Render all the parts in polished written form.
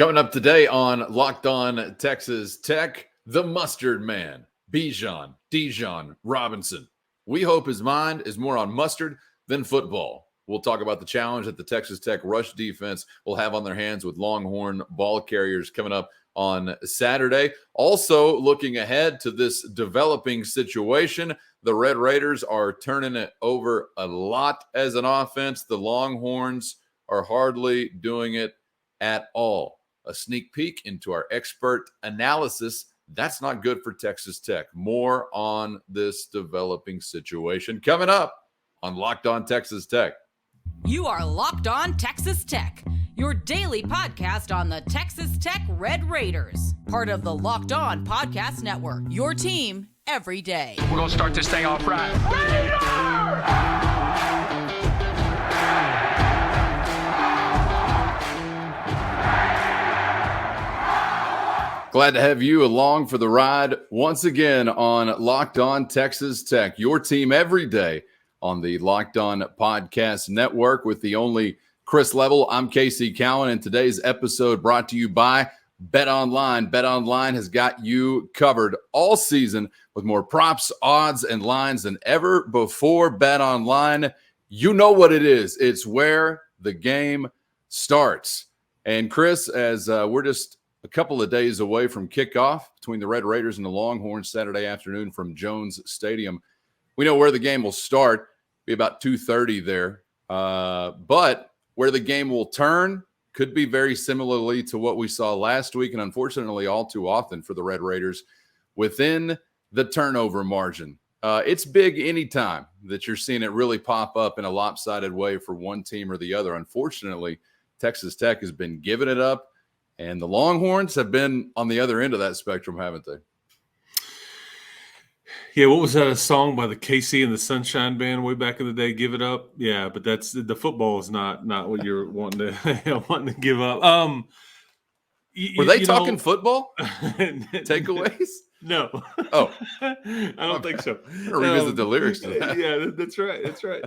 Coming up today on Locked On Texas Tech, the mustard man, Bijan Robinson. We hope his mind is more on mustard than football. We'll talk about the challenge that the Texas Tech rush defense will have on their hands with Longhorn ball carriers coming up on Saturday. Also, looking ahead to this developing situation, the Red Raiders are turning it over a lot as an offense. The Longhorns are hardly doing it at all. A sneak peek into our expert analysis. That's not good for Texas Tech. More on this developing situation coming up on Locked On Texas Tech. You are Locked On Texas Tech, your daily podcast on the Texas Tech Red Raiders, part of the Locked On Podcast Network, your team every day. We're going to start this thing off right. Glad to have you along for the ride once again on Locked On Texas Tech, your team every day on the Locked On Podcast Network with the only Chris Level. I'm Casey Cowan, and today's episode brought to you by BetOnline. BetOnline has got you covered all season with more props, odds, and lines than ever before. BetOnline, you know what it is. It's where the game starts. And Chris, as we're just a couple of days away from kickoff between the Red Raiders and the Longhorns Saturday afternoon from Jones Stadium, we know where the game will start. Be about 2:30 there. But where the game will turn could be very similarly to what we saw last week, and unfortunately all too often for the Red Raiders, within the turnover margin. It's big anytime that you're seeing it really pop up in a lopsided way for one team or the other. Unfortunately, Texas Tech has been giving it up, and the Longhorns have been on the other end of that spectrum, haven't they? Yeah, what was that, a song by the KC and the Sunshine Band way back in the day? Give it up. Yeah, but that's the football is not what you're wanting to give up. Were they talking football? Takeaways? No. Oh, I don't think so. Revisit the lyrics to that. Yeah, that's right. That's right.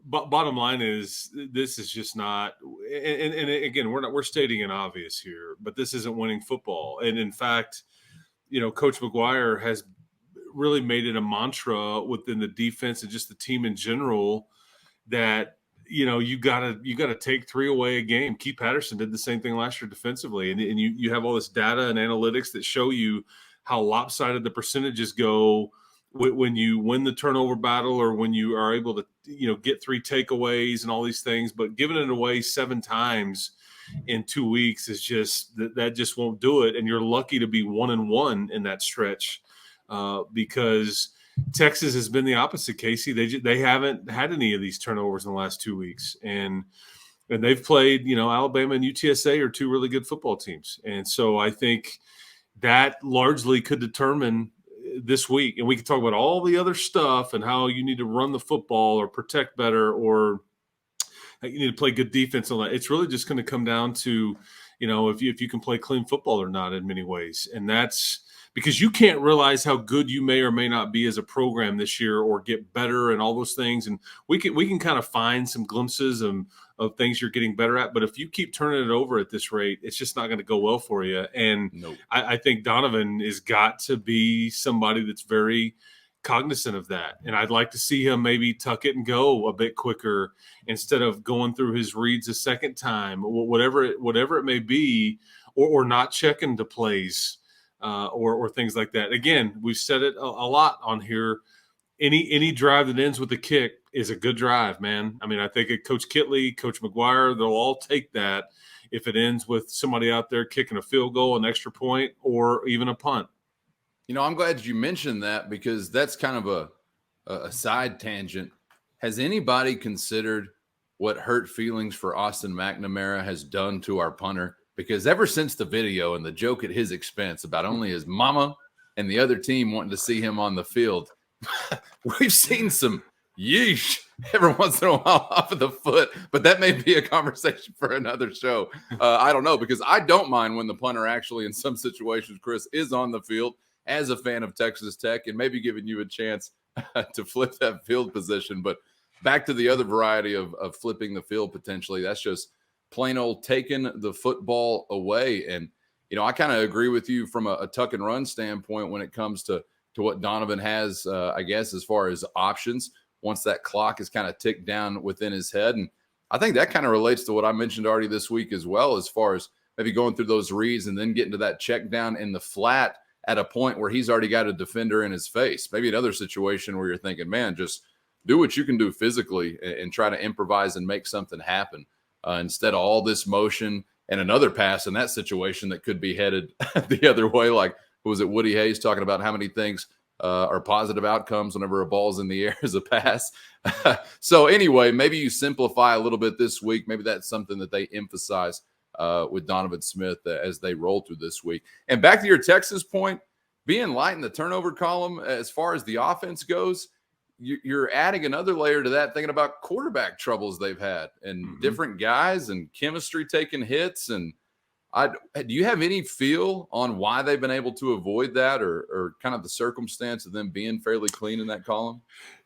Bottom line is this is just not, and again, we're stating an obvious here, but this isn't winning football. And in fact, Coach McGuire has really made it a mantra within the defense and just the team in general that, you gotta take 3 away a game. Keith Patterson did the same thing last year defensively. And you have all this data and analytics that show you how lopsided the percentages go when you win the turnover battle or when you are able to, get 3 takeaways and all these things. But giving it away 7 times in 2 weeks is just that just won't do it. And you're lucky to be 1-1 in that stretch because Texas has been the opposite, Casey. They haven't had any of these turnovers in the last 2 weeks. And they've played, Alabama and UTSA are 2 really good football teams. And so I think that largely could determine this week. And we can talk about all the other stuff and how you need to run the football or protect better or you need to play good defense on that. It's really just going to come down to, if you can play clean football or not in many ways. And that's because you can't realize how good you may or may not be as a program this year or get better and all those things. And we can kind of find some glimpses of things you're getting better at. But if you keep turning it over at this rate, it's just not going to go well for you. And nope. I think Donovan has got to be somebody that's very cognizant of that. And I'd like to see him maybe tuck it and go a bit quicker instead of going through his reads a second time, whatever it may be, or not checking the plays or things like that. Again, we've said it a lot on here. Any drive that ends with a kick is a good drive, man. I mean, I think Coach Kitley, Coach McGuire, they'll all take that if it ends with somebody out there kicking a field goal, an extra point, or even a punt. I'm glad you mentioned that because that's kind of a side tangent. Has anybody considered what hurt feelings for Austin McNamara has done to our punter? Because ever since the video and the joke at his expense about only his mama and the other team wanting to see him on the field, we've seen some yeesh every once in a while off of the foot. But that may be a conversation for another show. I don't know, because I don't mind when the punter actually in some situations, Chris, is on the field as a fan of Texas Tech and maybe giving you a chance to flip that field position. But back to the other variety of flipping the field potentially, that's just plain old taken the football away. And, I kind of agree with you from a tuck and run standpoint when it comes to what Donovan has, I guess, as far as options once that clock is kind of ticked down within his head. And I think that kind of relates to what I mentioned already this week as well, as far as maybe going through those reads and then getting to that check down in the flat at a point where he's already got a defender in his face. Maybe another situation where you're thinking, man, just do what you can do physically and try to improvise and make something happen instead of all this motion and another pass in that situation that could be headed the other way. Like, was it Woody Hayes talking about how many things are positive outcomes whenever a ball's in the air as a pass? So anyway, maybe you simplify a little bit this week. Maybe that's something that they emphasize with Donovan Smith as they roll through this week. And back to your Texas point, being light in the turnover column as far as the offense goes, you're adding another layer to that, thinking about quarterback troubles they've had and different guys and chemistry taking hits. And do you have any feel on why they've been able to avoid that or kind of the circumstance of them being fairly clean in that column?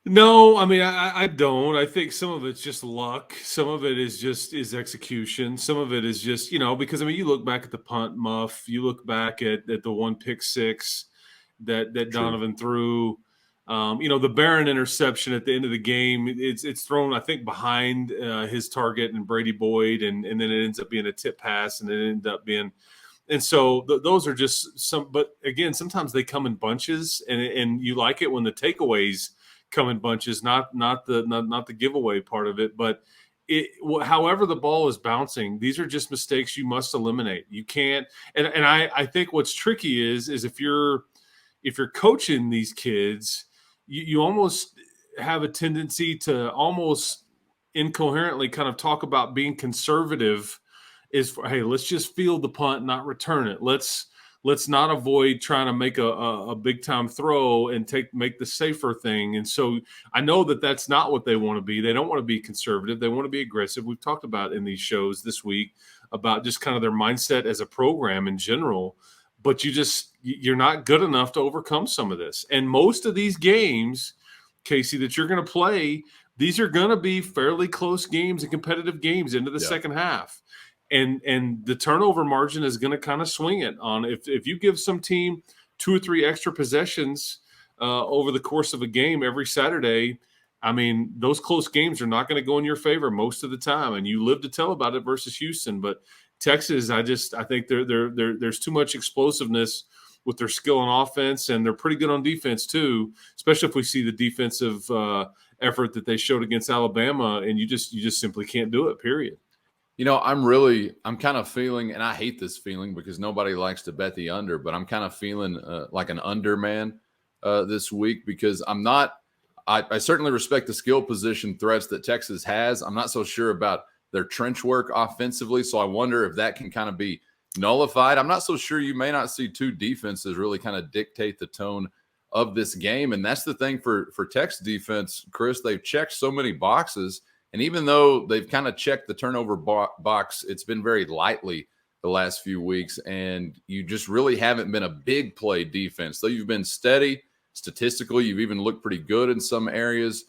No, I mean, I don't. I think some of it's just luck. Some of it is execution. Some of it is just, because, I mean, you look back at the punt muff, you look back at the one pick six that Donovan threw. The Barron interception at the end of the game, it's thrown, I think, behind his target and Brady Boyd, and then it ends up being a tip pass, and it ended up being – and so those are just some – but, again, sometimes they come in bunches, and you like it when the takeaways come in bunches, not the giveaway part of it. But however the ball is bouncing, these are just mistakes you must eliminate. You can't – and I think what's tricky is if you're coaching these kids – you almost have a tendency to almost incoherently kind of talk about being conservative hey, let's just field the punt, not return it. Let's not avoid trying to make a big time throw and make the safer thing. And so I know that that's not what they want to be. They don't want to be conservative. They want to be aggressive. We've talked about in these shows this week about just kind of their mindset as a program in general. But you're not good enough to overcome some of this. And most of these games, Casey, that you're going to play, these are going to be fairly close games and competitive games into the second half. And the turnover margin is going to kind of swing it on. If you give some team 2 or 3 extra possessions over the course of a game every Saturday, I mean, those close games are not going to go in your favor most of the time. And you live to tell about it versus Houston. But Texas, I think there's too much explosiveness with their skill on offense, and they're pretty good on defense too, especially if we see the defensive effort that they showed against Alabama, and you just simply can't do it, period. I'm kind of feeling, and I hate this feeling because nobody likes to bet the under, but I'm kind of feeling like an under man this week because I certainly respect the skill position threats that Texas has. I'm not so sure about their trench work offensively. So I wonder if that can kind of be nullified. I'm not so sure. You may not see 2 defenses really kind of dictate the tone of this game. And that's the thing for Texas defense, Chris. They've checked so many boxes. And even though they've kind of checked the turnover box, it's been very lightly the last few weeks. And you just really haven't been a big play defense. Though you've been steady statistically, you've even looked pretty good in some areas.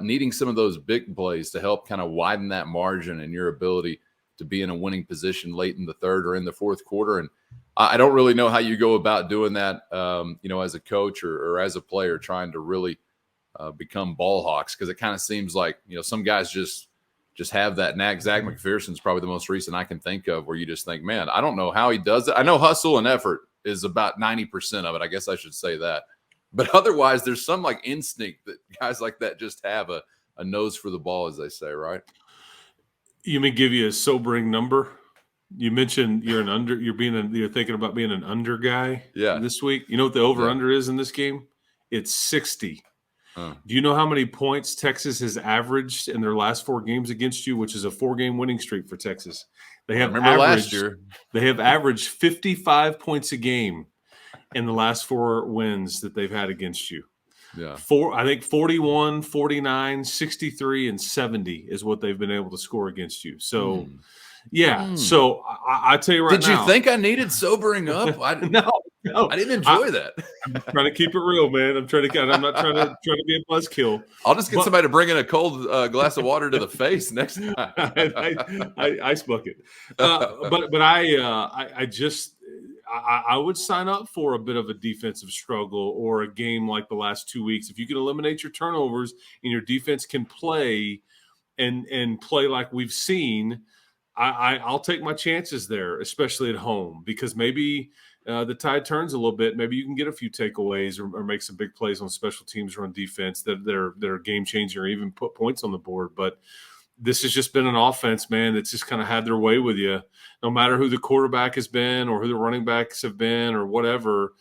Needing some of those big plays to help kind of widen that margin and your ability to be in a winning position late in the third or in the fourth quarter. And I don't really know how you go about doing that, as a coach or as a player trying to really become ball hawks, because it kind of seems like, some guys just have that knack. Zach McPherson's probably the most recent I can think of where you just think, man, I don't know how he does it. I know hustle and effort is about 90% of it. I guess I should say that. But otherwise, there's some like instinct that guys like that just have a nose for the ball, as they say, right? You may give you a sobering number. You mentioned you're thinking about being an under guy this week. You know what the over-under is in this game? It's 60. Do you know how many points Texas has averaged in their last 4 games against you, which is a 4-game winning streak for Texas? Last year. They have averaged 55 points a game in the last 4 wins that they've had against you. Yeah. I think 41, 49, 63, and 70 is what they've been able to score against you. So Yeah. So I tell you right now. Did you think I needed sobering up? No. I didn't enjoy that. I'm trying to keep it real, man. I'm not trying to be a buzzkill. I'll just get somebody to bring in a cold glass of water to the face next time. I ice bucket. But I just I would sign up for a bit of a defensive struggle or a game like the last 2 weeks. If you can eliminate your turnovers and your defense can play and play like we've seen, I'll take my chances there, especially at home, because maybe the tide turns a little bit. Maybe you can get a few takeaways or make some big plays on special teams or on defense that are game changing or even put points on the board. But this has just been an offense, man, that's just kind of had their way with you. No matter who the quarterback has been or who the running backs have been or whatever,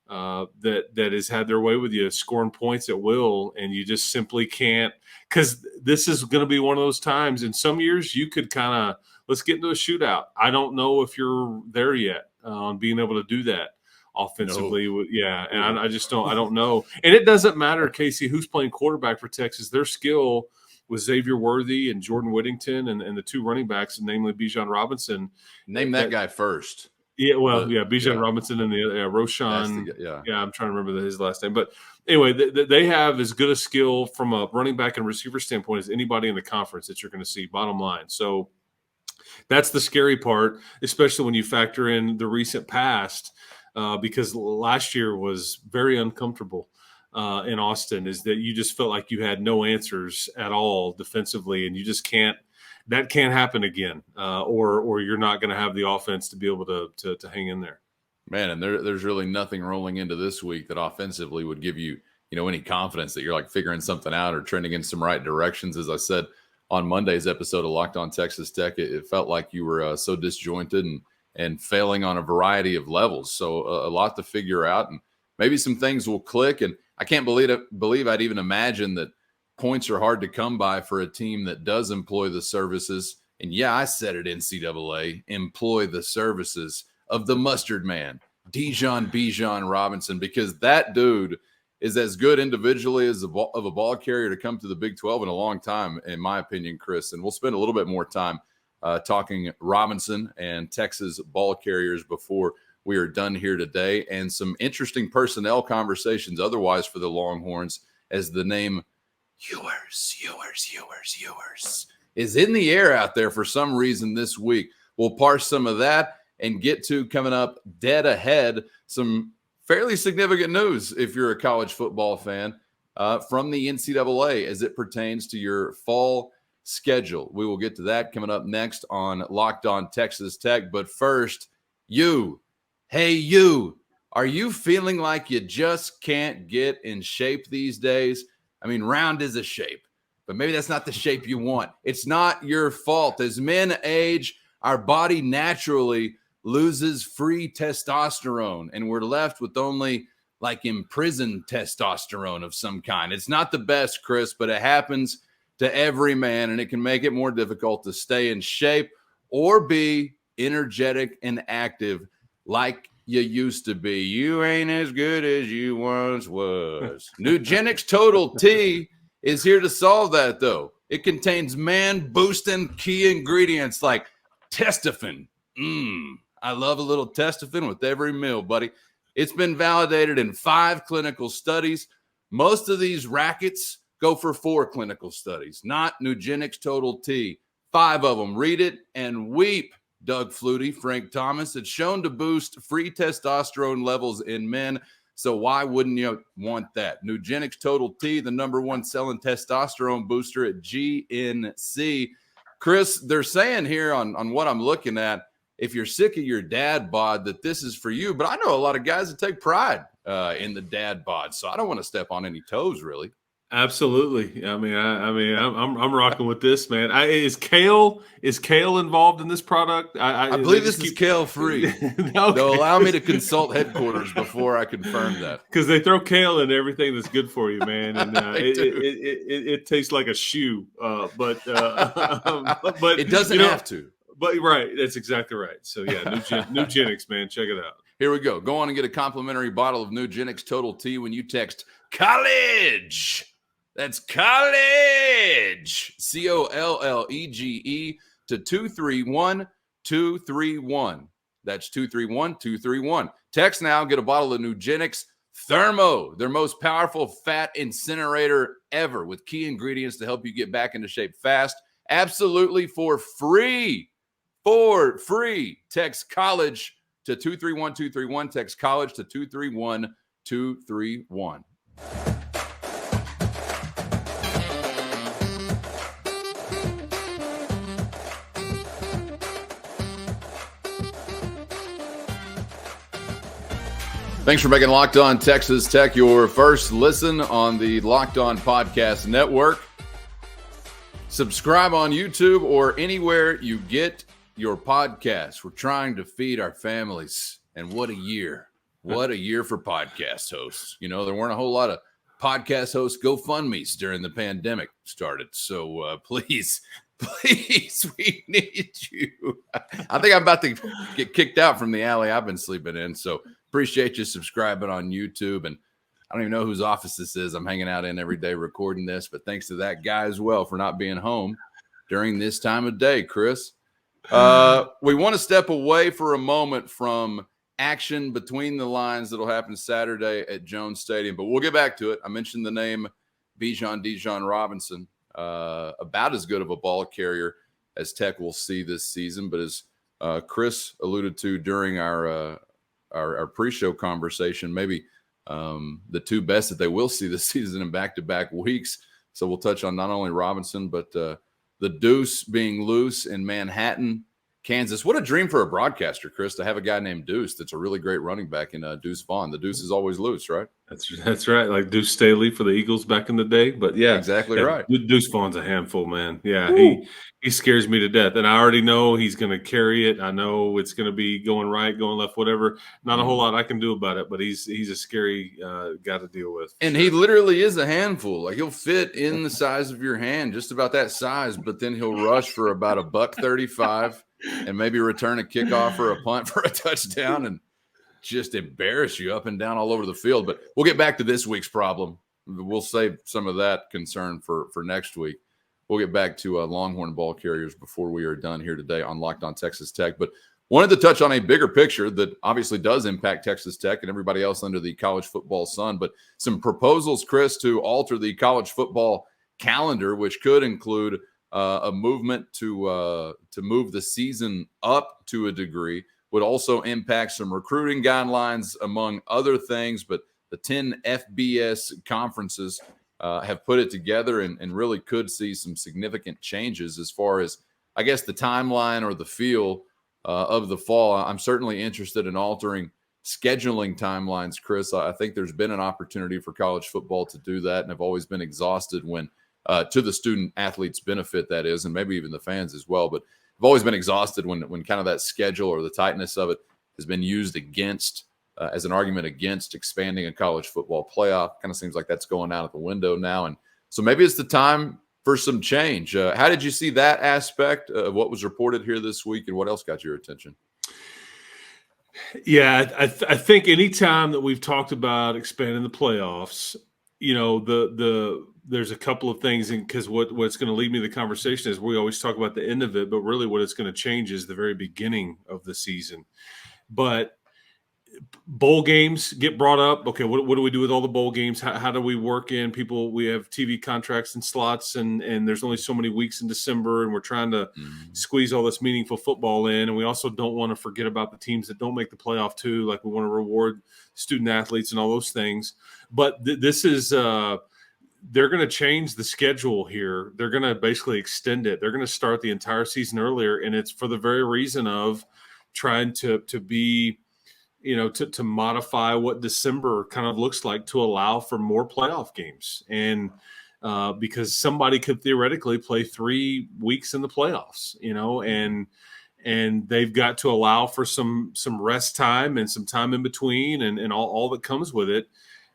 that has had their way with you, scoring points at will, and you just simply can't. Because this is going to be one of those times. In some years, you could kind of let's get into a shootout. I don't know if you're there yet on being able to do that offensively. No. Yeah, and I just don't. I don't know. And it doesn't matter, Casey, who's playing quarterback for Texas. Their skill with Xavier Worthy and Jordan Whittington and the two running backs, namely Bijan Robinson. Name that guy first. Yeah, well, Bijan Robinson and the Roshan. I'm trying to remember his last name. But anyway, they have as good a skill from a running back and receiver standpoint as anybody in the conference that you're going to see, bottom line. So that's the scary part, especially when you factor in the recent past, because last year was very uncomfortable in Austin, is that you just felt like you had no answers at all defensively, and you just can't. That can't happen again, or you're not going to have the offense to be able to hang in there. Man, and there's really nothing rolling into this week that offensively would give you any confidence that you're like figuring something out or trending in some right directions. As I said on Monday's episode of Locked On Texas Tech, it felt like you were so disjointed and failing on a variety of levels. So a lot to figure out, and maybe some things will click. And I can't believe I'd even imagine that points are hard to come by for a team that does employ the services. And yeah, I said it, NCAA, employ the services of the mustard man, Bijan Robinson, because that dude is as good individually as of a ball carrier to come to the Big 12 in a long time, in my opinion, Chris. And we'll spend a little bit more time talking Robinson and Texas ball carriers before we are done here today, and some interesting personnel conversations otherwise for the Longhorns, as the name Ewers is in the air out there for some reason this week. We'll parse some of that and get to, coming up dead ahead, some fairly significant news if you're a college football fan from the NCAA as it pertains to your fall schedule. We will get to that coming up next on Locked On Texas Tech. But first, hey you, are you feeling like you just can't get in shape these days? I mean, round is a shape, but maybe that's not the shape you want. It's not your fault. As men age, our body naturally loses free testosterone, and we're left with only like imprisoned testosterone of some kind. It's not the best, Chris, but it happens to every man, and it can make it more difficult to stay in shape or be energetic and active like you used to be. You ain't as good as you once was. Nugenix Total T is here to solve that, though. It contains man-boosting key ingredients like testofen. I love a little testofen with every meal, buddy. It's been validated in 5 clinical studies. Most of these rackets go for 4 clinical studies, not Nugenix Total T. 5 of them. Read it and weep. Doug Flutie, Frank Thomas. It's shown to boost free testosterone levels in men. So why wouldn't you want that? Nugenix Total T, the #1 selling testosterone booster at GNC. Chris, they're saying here on what I'm looking at, if you're sick of your dad bod, that this is for you. But I know a lot of guys that take pride in the dad bod, so I don't want to step on any toes, really. Absolutely. I mean, I'm rocking with this, man. Is kale involved in this product? I believe this is kale free. Okay. They'll allow me to consult headquarters before I confirm that, because they throw kale in everything that's good for you, man, and it tastes like a shoe. But it doesn't have to. But right, that's exactly right. So yeah, Nugenix, man, check it out. Here we go. Go on and get a complimentary bottle of Nugenix Total T when you text college. That's college, COLLEGE, to 231. That's 231-231. Text now, get a bottle of Nugenix Thermo, their most powerful fat incinerator ever, with key ingredients to help you get back into shape fast, absolutely for free. For free. Text college to 231-231. Text college to 231-231. Thanks for making Locked On Texas Tech your first listen on the Locked On Podcast Network. Subscribe on YouTube or anywhere you get your podcasts. We're trying to feed our families. And what a year. What a year for podcast hosts. You know, there weren't a whole lot of podcast hosts GoFundMe's during the pandemic started. So please, we need you. I think I'm about to get kicked out from the alley I've been sleeping in. So appreciate you subscribing on YouTube. And I don't even know whose office this is. I'm hanging out in every day recording this. But thanks to that guy as well for not being home during this time of day, Chris. We want to step away for a moment from action between the lines that'll happen Saturday at Jones Stadium. But we'll get back to it. I mentioned the name Bijan Robinson. About as good of a ball carrier as Tech will see this season. But as Chris alluded to during our pre-show conversation, maybe the two best that they will see this season in back-to-back weeks. So we'll touch on not only Robinson, but the Deuce being loose in Manhattan, Kansas. What a dream for a broadcaster, Chris, to have a guy named Deuce that's a really great running back in Deuce Vaughn. The Deuce is always loose, right? That's right. Like Deuce Staley for the Eagles back in the day. But yeah, exactly right. Deuce Vaughn's a handful, man. Yeah, he scares me to death. And I already know he's going to carry it. I know it's going to be going right, going left, whatever. Not a whole lot I can do about it, but he's a scary guy to deal with. And he literally is a handful. Like he'll fit in the size of your hand, just about that size, but then he'll rush for about $135 and maybe return a kickoff or a punt for a touchdown and just embarrass you up and down all over the field. But we'll get back to this week's problem. We'll save some of that concern for next week. We'll get back to Longhorn ball carriers before we are done here today on Locked On Texas Tech. But wanted to touch on a bigger picture that obviously does impact Texas Tech and everybody else under the college football sun. But some proposals, Chris, to alter the college football calendar, which could include a movement to move the season up to a degree, would also impact some recruiting guidelines, among other things. But the 10 FBS conferences have put it together and really could see some significant changes as far as, I guess, the timeline or the feel of the fall. I'm certainly interested in altering scheduling timelines, Chris. I think there's been an opportunity for college football to do that, and have always been exhausted when, to the student athletes' benefit, that is, and maybe even the fans as well. But I've always been exhausted when kind of that schedule or the tightness of it has been used against, as an argument against expanding a college football playoff. Kind of seems like that's going out of the window now. And so maybe it's the time for some change. How did you see that aspect of what was reported here this week, and what else got your attention? Yeah, I think anytime that we've talked about expanding the playoffs, you know, there's a couple of things, because what's going to lead me to the conversation is we always talk about the end of it, but really what it's going to change is the very beginning of the season. But bowl games get brought up. Okay, what do we do with all the bowl games? How do we work in people? We have TV contracts and slots, and there's only so many weeks in December, and we're trying to squeeze all this meaningful football in. And we also don't want to forget about the teams that don't make the playoff too. Like, we want to reward student athletes and all those things. But this is they're going to change the schedule here. They're going to basically extend it. They're going to start the entire season earlier, and it's for the very reason of trying to be, you know, to modify what December kind of looks like to allow for more playoff games. And because somebody could theoretically play 3 weeks in the playoffs, you know, and they've got to allow for some rest time and some time in between and all that comes with it.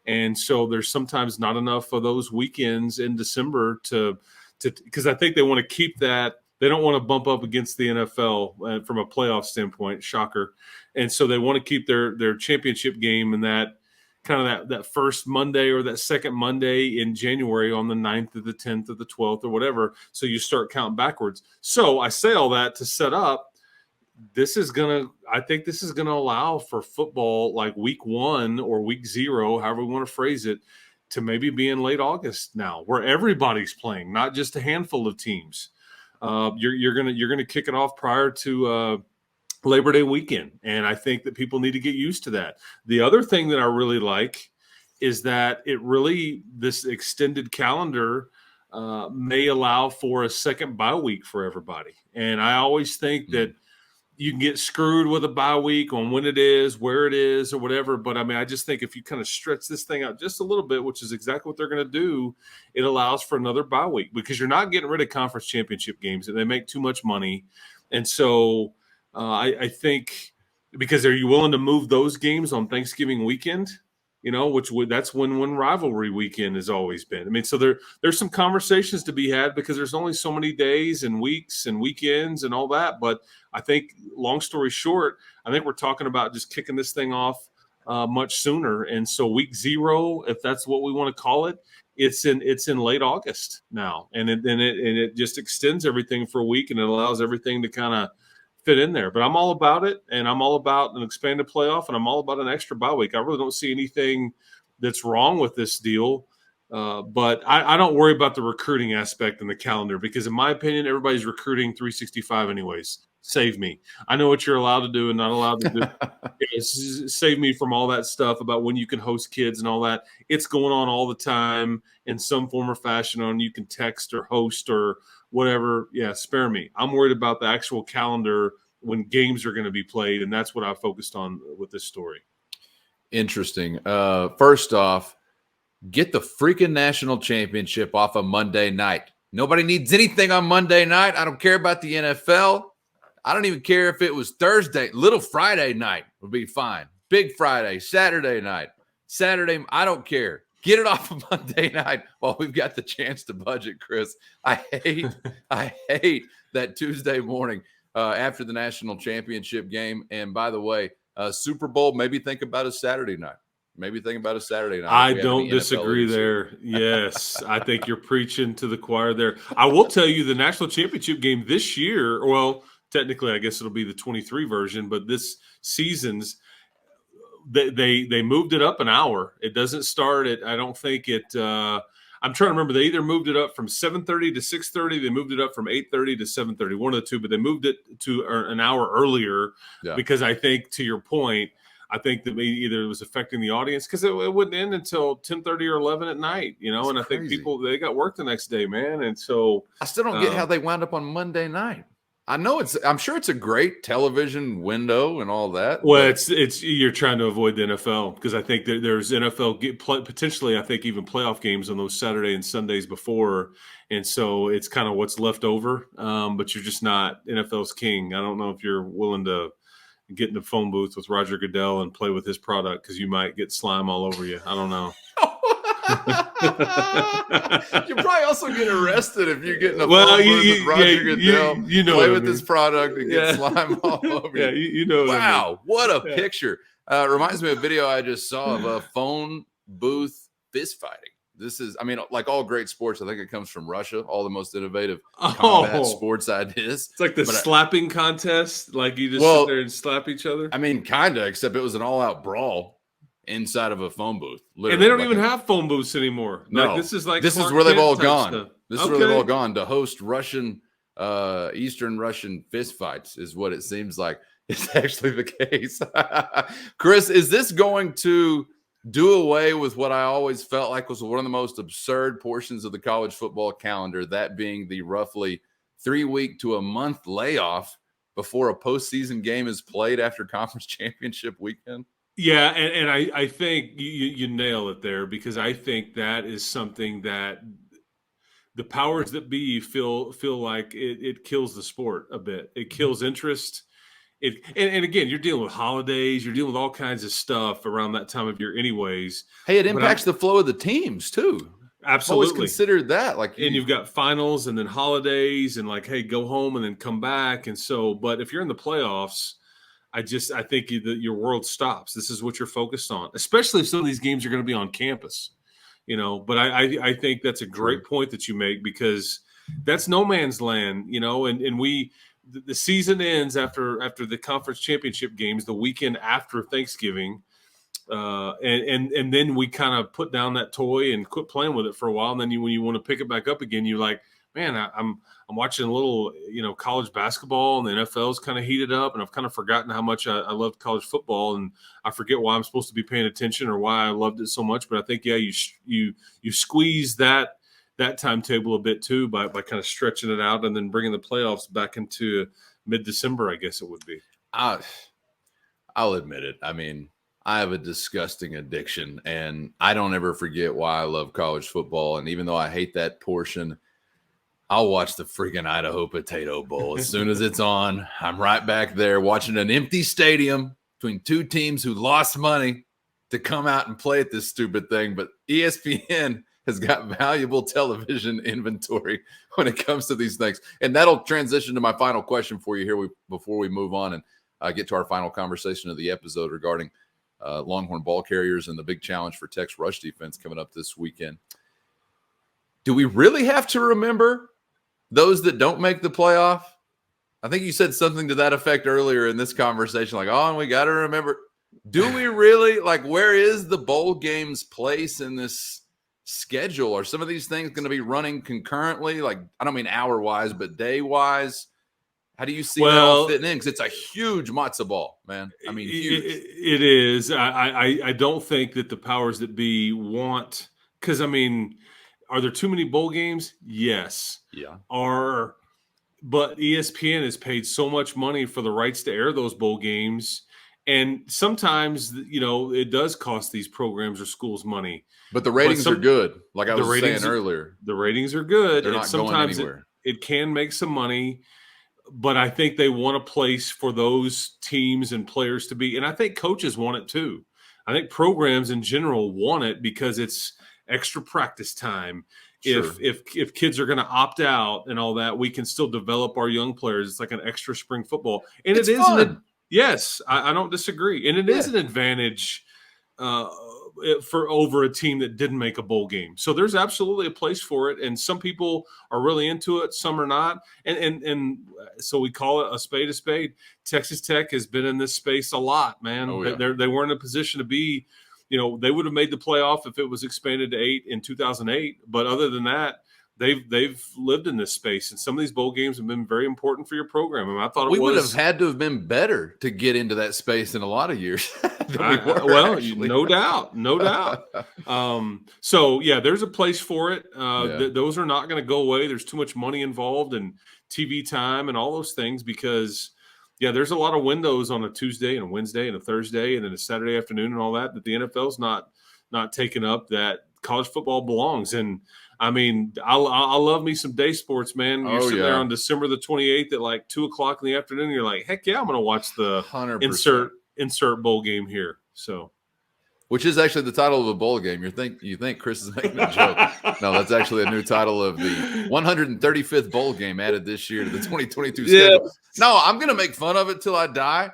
And so there's sometimes not enough of those weekends in December to because I think they want to keep that. They don't want to bump up against the NFL from a playoff standpoint, shocker. And so they want to keep their championship game in that kind of that first Monday or that second Monday in January on the 9th or the 10th or the 12th or whatever. So you start counting backwards. So I say all that to set up I think this is gonna allow for football like week 1 or week 0, however we want to phrase it, to maybe be in late August now, where everybody's playing, not just a handful of teams. You're gonna kick it off prior to Labor Day weekend, and I think that people need to get used to that. The other thing that I really like is that this extended calendar may allow for a second bye week for everybody. And I always think that you can get screwed with a bye week on when it is, where it is, or whatever. But I mean, I just think if you kind of stretch this thing out just a little bit, which is exactly what they're going to do, it allows for another bye week because you're not getting rid of conference championship games and they make too much money. And so I think because are you willing to move those games on Thanksgiving weekend? That's when rivalry weekend has always been. I mean, so there's some conversations to be had because there's only so many days and weeks and weekends and all that. But I think, long story short, I think we're talking about just kicking this thing off much sooner. And so week 0, if that's what we want to call it, it's in late August now, and it just extends everything for a week, and it allows everything to kind of fit in there. But I'm all about it, and I'm all about an expanded playoff, and I'm all about an extra bye week. I really don't see anything that's wrong with this deal. But I don't worry about the recruiting aspect in the calendar because, in my opinion, everybody's recruiting 365 anyways. Save me. I know what you're allowed to do and not allowed to do. Save me from all that stuff about when you can host kids and all that. It's going on all the time in some form or fashion on you can text or host or whatever. Yeah, spare me. I'm worried about the actual calendar when games are going to be played, and that's what I focused on with this story. Interesting. First off, get the freaking national championship off a Monday night. Nobody needs anything on Monday night. I don't care about the NFL. I don't even care if it was Thursday. Little Friday night would be fine. Big Friday, Saturday night, Saturday. I don't care. Get it off of Monday night while we've got the chance to budget, Chris. I hate that Tuesday morning after the national championship game. And by the way, Super Bowl, maybe think about a Saturday night. I don't disagree there. Yes, I think you're preaching to the choir there. I will tell you the national championship game this year, well, technically, I guess it'll be the 23 version, but this season's they moved it up an hour. It doesn't start at, I don't think it. I'm trying to remember. They either moved it up from 7:30 to 6:30. They moved it up from 8:30 to 7:30. One of the two, but they moved it to an hour earlier because I think, to your point, I think that maybe either it was affecting the audience because it wouldn't end until 10:30 or 11 at night, That's and I crazy. think they got work the next day, man. And so I still don't get how they wound up on Monday night. I'm sure it's a great television window and all that. Well, it's you're trying to avoid the NFL because I think that there's NFL potentially, I think even playoff games on those Saturday and Sundays before, and so it's kind of what's left over. But you're just not NFL's king. I don't know if you're willing to get in the phone booth with Roger Goodell and play with his product because you might get slime all over you. I don't know. You probably also get arrested if you get in a phone booth with Roger Goodell, play with his product and get slime all over you. Yeah, you know. Wow, what a picture. Reminds me of a video I just saw of a phone booth fist fighting. This is, like all great sports, I think it comes from Russia, all the most innovative combat sports ideas. It's like the slapping contest, like you just sit there and slap each other. Kind of, except it was an all-out brawl inside of a phone booth. And they don't even have phone booths anymore. No, this is where they've all gone. Stuff. This is where they've all gone to host Russian, Eastern Russian fist fights is what it seems like. It's actually the case. Chris, is this going to do away with what I always felt like was one of the most absurd portions of the college football calendar, that being the roughly 3-week to a month layoff before a postseason game is played after conference championship weekend? Yeah, and I think you nail it there because I think that is something that the powers that be feel like it kills the sport a bit. It kills interest. And again, you're dealing with holidays, you're dealing with all kinds of stuff around that time of year anyways. Hey, it impacts the flow of the teams too. Absolutely. I've always considered that. And you've got finals and then holidays and hey, go home and then come back. And so, but if you're in the playoffs, I think your world stops. This is what you're focused on, especially if some of these games are going to be on campus, But I think that's a great point that you make because that's no man's land, and the season ends after the conference championship games, the weekend after Thanksgiving. And then we kind of put down that toy and quit playing with it for a while. And then when you want to pick it back up again, you're like, man, I'm watching a little, college basketball, and the NFL's kind of heated up, and I've kind of forgotten how much I loved college football, and I forget why I'm supposed to be paying attention or why I loved it so much. But I think, you squeeze that timetable a bit too by kind of stretching it out and then bringing the playoffs back into mid-December, I guess it would be. I'll admit it. I mean, I have a disgusting addiction, and I don't ever forget why I love college football. And even though I hate that portion, I'll watch the freaking Idaho Potato Bowl. As soon as it's on, I'm right back there watching an empty stadium between two teams who lost money to come out and play at this stupid thing. But ESPN has got valuable television inventory when it comes to these things. And that'll transition to my final question for you here before we move on and get to our final conversation of the episode regarding Longhorn ball carriers and the big challenge for Tech's rush defense coming up this weekend. Do we really have to remember those that don't make the playoff? I think you said something to that effect earlier in this conversation, like, oh, and we got to remember. Do we really? Like, where is the bowl game's place in this schedule? Are some of these things going to be running concurrently? Like, I don't mean hour-wise, but day-wise? How do you see that all fitting in? Because it's a huge matzo ball, man. I mean, huge. It is. I don't think that the powers that be want – because, I mean – are there too many bowl games? Yes. Yeah. But ESPN has paid so much money for the rights to air those bowl games. And sometimes, it does cost these programs or schools money. But the ratings are good. Like I was saying earlier. The ratings are good. They're not going anywhere. It can make some money. But I think they want a place for those teams and players to be. And I think coaches want it too. I think programs in general want it because it's extra practice time. Sure. If kids are going to opt out and all that, we can still develop our young players. It's like an extra spring football, and it's fun. Yes, I don't disagree, and it is an advantage for over a team that didn't make a bowl game. So there's absolutely a place for it, and some people are really into it, some are not, and so we call it a spade a spade. Texas Tech has been in this space a lot, man. Oh, yeah. They weren't in a position to be. They would have made the playoff if it was expanded to 8 in 2008. But other than that, they've lived in this space, and some of these bowl games have been very important for your program. And I thought we would have had to have been better to get into that space in a lot of years. No doubt. So yeah, there's a place for it. Those are not going to go away. There's too much money involved and TV time and all those things because. Yeah, there's a lot of windows on a Tuesday and a Wednesday and a Thursday and then a Saturday afternoon and all that the NFL's not taking up that college football belongs. And, I mean, I love me some day sports, man. You're sitting there on December the 28th at like 2 o'clock in the afternoon. And you're like, heck yeah, I'm going to watch the 100%. insert bowl game here. So. Which is actually the title of a bowl game. You think Chris is making a joke. No, that's actually a new title of the 135th bowl game added this year to the 2022 schedule. No, I'm going to make fun of it till I die.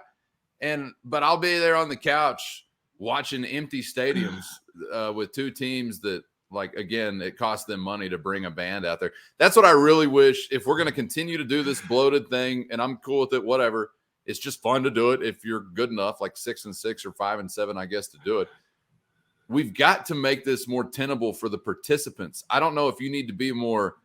But I'll be there on the couch watching empty stadiums with two teams that, like, again, it costs them money to bring a band out there. That's what I really wish. If we're going to continue to do this bloated thing, and I'm cool with it, whatever, it's just fun to do it if you're good enough, like 6-6 or 5-7, I guess, to do it. We've got to make this more tenable for the participants. I don't know if you need to be more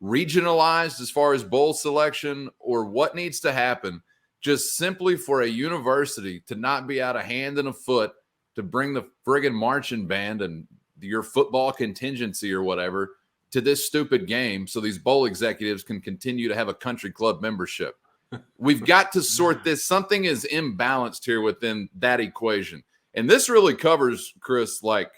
regionalized as far as bowl selection or what needs to happen just simply for a university to not be out of hand and a foot to bring the friggin' marching band and your football contingency or whatever to this stupid game so these bowl executives can continue to have a country club membership. We've got to sort this. Something is imbalanced here within that equation. And this really covers, Chris, like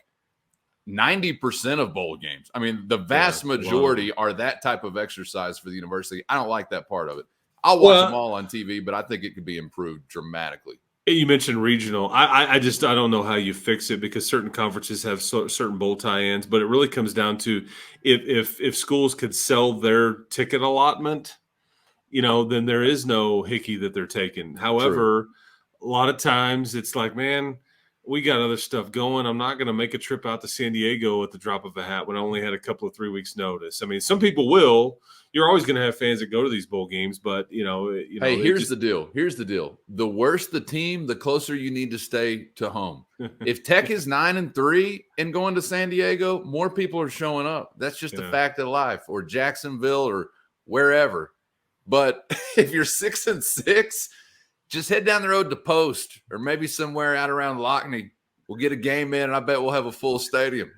90% of bowl games. I mean, the vast majority are that type of exercise for the university. I don't like that part of it. I'll watch them all on TV, but I think it could be improved dramatically. You mentioned regional. I don't know how you fix it because certain conferences have certain bowl tie-ins, but it really comes down to if schools could sell their ticket allotment, then there is no hickey that they're taking. However, a lot of times it's like, man, we got other stuff going. I'm not going to make a trip out to San Diego at the drop of a hat when I only had a couple of 3 weeks notice. I mean, some people will. You're always going to have fans that go to these bowl games, but Hey, here's the deal. Here's the deal. The worse the team, the closer you need to stay to home. If Tech is 9-3 and going to San Diego, more people are showing up. That's just a fact of life. Or Jacksonville or wherever. But if you're 6-6, just head down the road to Post or maybe somewhere out around Lockney. We'll get a game in, and I bet we'll have a full stadium.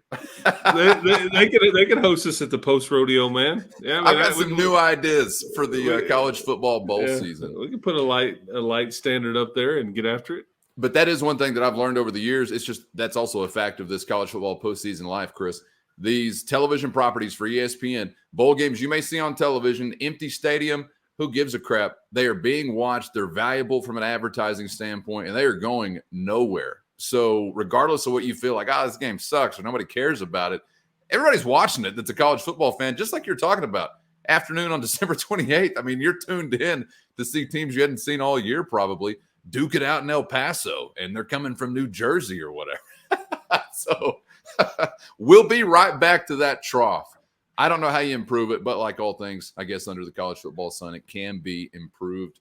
they can host us at the Post Rodeo, man. Yeah, I've got some new ideas for the college football bowl season. We can put a light standard up there and get after it. But that is one thing that I've learned over the years. It's just that's also a fact of this college football postseason life, Chris. These television properties for ESPN, bowl games you may see on television, empty stadium, who gives a crap? They are being watched. They're valuable from an advertising standpoint, and they are going nowhere. So regardless of what you feel like, this game sucks or nobody cares about it, everybody's watching it that's a college football fan, just like you're talking about. Afternoon on December 28th, I mean, you're tuned in to see teams you hadn't seen all year probably duke it out in El Paso, and they're coming from New Jersey or whatever. So we'll be right back to that trough. I don't know how you improve it, but like all things, I guess under the college football sun, it can be improved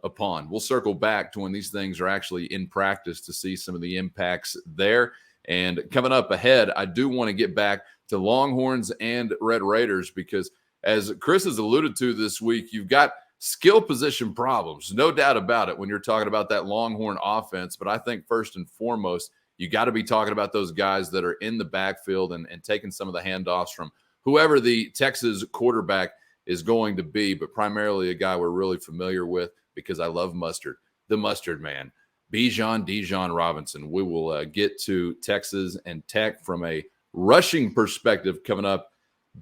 upon. We'll circle back to when these things are actually in practice to see some of the impacts there. And coming up ahead, I do want to get back to Longhorns and Red Raiders because as Chris has alluded to this week, you've got skill position problems, no doubt about it when you're talking about that Longhorn offense. But I think first and foremost, you got to be talking about those guys that are in the backfield and taking some of the handoffs from whoever the Texas quarterback is going to be, but primarily a guy we're really familiar with because I love Mustard, the Mustard Man, Bijan Robinson. We will get to Texas and Tech from a rushing perspective coming up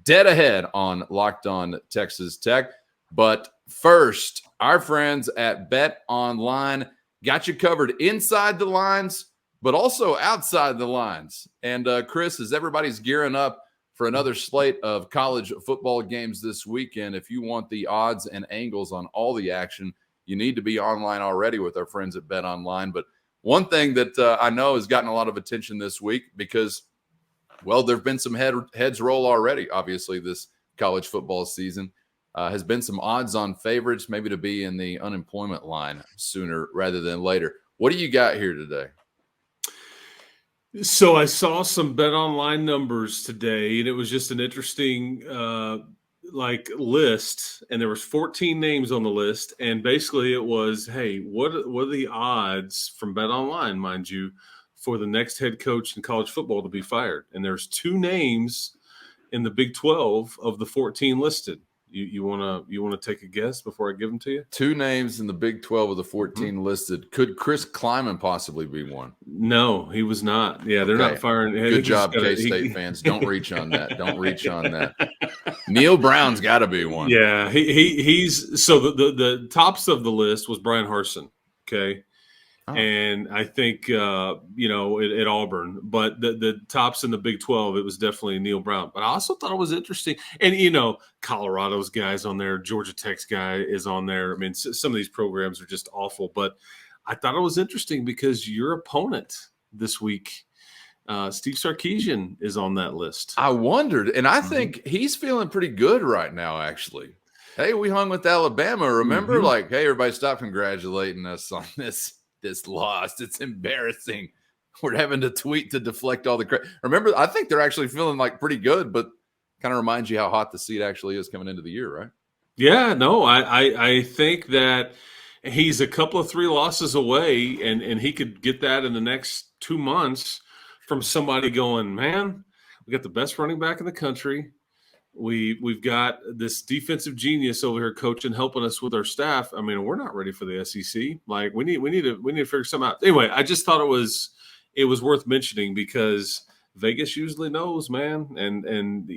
dead ahead on Locked On Texas Tech. But first, our friends at BetOnline got you covered inside the lines, but also outside the lines. And Chris, as everybody's gearing up for another slate of college football games this weekend, if you want the odds and angles on all the action, you need to be online already with our friends at BetOnline. But one thing that I know has gotten a lot of attention this week because, well, there have been some heads roll already, obviously, this college football season. Has been some odds on favorites, maybe to be in the unemployment line sooner rather than later. What do you got here today? So I saw some BetOnline numbers today, and it was just an interesting list, and there was 14 names on the list, and basically it was, hey, what are the odds from BetOnline, mind you, for the next head coach in college football to be fired? And there's 2 names in the Big 12 of the 14 listed. You wanna take a guess before I give them to you? 2 names in the Big 12 of the 14 listed. Could Chris Kleiman possibly be one? No, he was not. Yeah, they're not firing. Good job, K-State fans. Don't reach on that. Don't reach on that. Neil Brown's got to be one. Yeah, he's so the tops of the list was Brian Harsin. Okay. And I think, at Auburn, but the tops in the Big 12, it was definitely Neil Brown. But I also thought it was interesting. And, Colorado's guy's on there. Georgia Tech's guy is on there. I mean, some of these programs are just awful. But I thought it was interesting because your opponent this week, Steve Sarkisian, is on that list. I wondered. And I think he's feeling pretty good right now, actually. Hey, we hung with Alabama. Remember? Hey, everybody stop congratulating us on this loss. It's embarrassing. We're having to tweet to deflect all the credit. Remember, I think they're actually feeling pretty good, but kind of reminds you how hot the seat actually is coming into the year, right? Yeah, no, I think that he's a couple of 3 losses away, and he could get that in the next 2 months from somebody going, man, we got the best running back in the country. We've got this defensive genius over here coaching, helping us with our staff. I mean, we're not ready for the SEC. We need to figure something out. Anyway, I just thought it was worth mentioning because Vegas usually knows, man. And